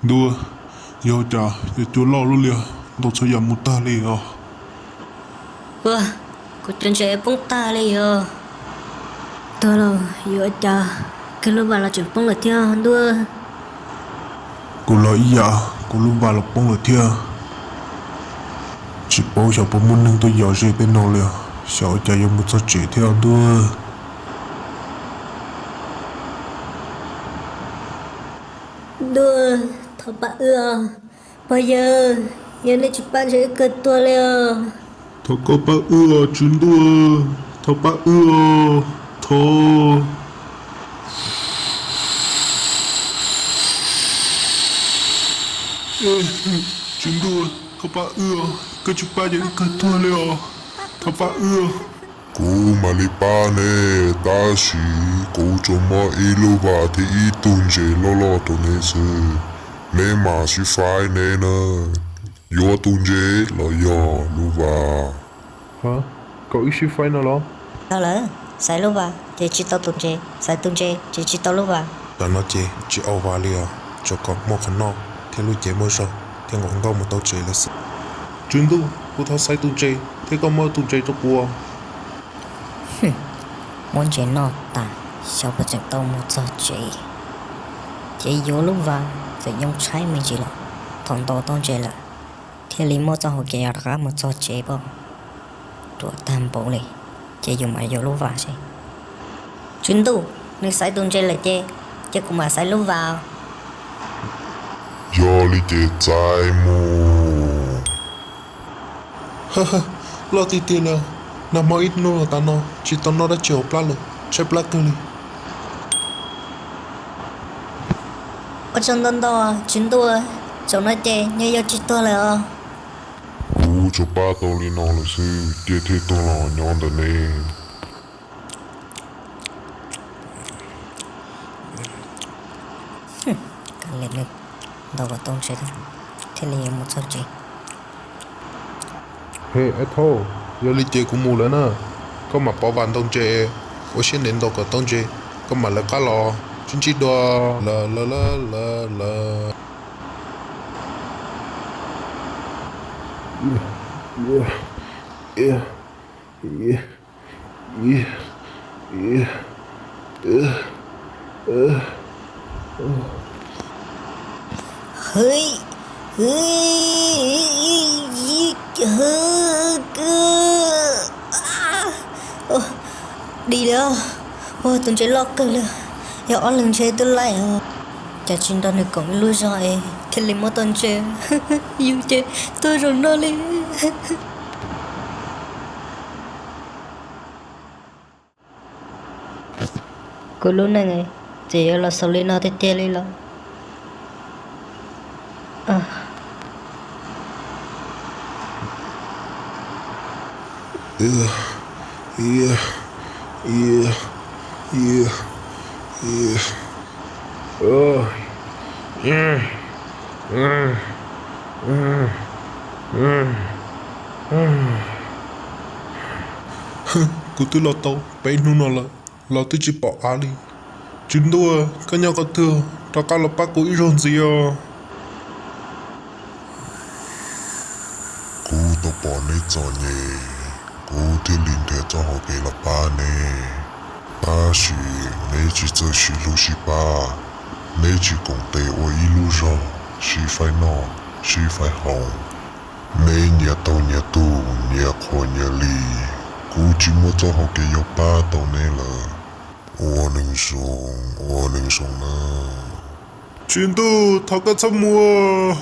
đua yo cha yo chú lo luôn liền đâu sao giờ một ta liền à vâng cô chân trẻ bông ta đây à tôi là yo cha cái lúc vào là chuyện bông là theo đua cô lo ý dạ cô luôn vào là bông là theo chỉ bảo cho bố muốn nâng tôi giờ gì bên nào liền sợ cha yo một sao chỉ theo đua đua thọ bà bây giờ giờ này chụp bạn sẽ cất tua liền thọ có ba chuyến đua thọ ba thọ chuyến đua thọ ba cái chụp ba những cái thua liền thọ ba Cú mà li ba nè, ta chỉ cú cho mà ilu ba thì i tung chế lo tổ nè sư, nè mà chỉ phải nè nè, yo tung chế lo yo lu ba. hả có ý sĩ phải nào lo đó là sai lúc vào chỉ tao tung chế sai tung chế chỉ tao lúc vào ta nói chỉ ao vào liền cho con một khăn nọ theo lui chế mới sao theo ngọn gông một tàu chế là sao chuyến đua cô tháo sai tung chế thế con mơ tung chế cho cô muốn chế nọ ta sao phải chẳng tao một giờ chế vô lúc vào phải dùng trái mình chỉ là thằng to tông chế là thì lý một giờ họ kể ra một giờ chế bao rồi tam bộ này chế dùng máy vô lúc vào chứ chuyến tu nếu sai tung chế là chế cũng mà sai lúc vào Yo li chế trái mu. lo tí tiền là nằm mơ ít nô là ta nó chỉ tao nó đã chiều plá rồi chơi plá cơ đi ở trong đó đó chuyến tu trong nó chế như yêu chỉ to là Cú cho ba tàu li nó là sư, chế thế tàu lo nhon đờ nè. càng lên lên đâu có tông chế đâu thế là một giờ chế hey ai thô yo li chế cũng mù lớn à có mà bỏ bàn tông chế ở trên nền đâu có tông chế có mà là cá lò chuyến chỉ đua la hơi đi đâu ôi tôi chơi lót cơ rồi giờ ở lần chơi tôi lại chả chuyện đó này cũng lui rồi thì lấy một tuần chơi yêu chơi tôi rồi nó lên cô lúc này chỉ là sau lên nó thì tiền lên lo cô tôi lo tàu bé nu nó là lo tôi chỉ bỏ á đi chuyến đua cái nhau có thừa đó cả là bác của ý rồi gì à Cú tàu bỏ nè cho nhé, cú thì linh thế cho họ kể là ba nè. Ta chỉ nè chỉ cho chỉ lu chỉ ba, nè chỉ công tệ ở ilu rồi, chỉ phải nọ, chỉ phải hồng. Nè nhà tàu nhà tu, nhà khó nhà lì, cú chỉ muốn cho họ kể yo ba tàu nè là. Ô nâng sông nè. chuyến đua tháo cái sắp mua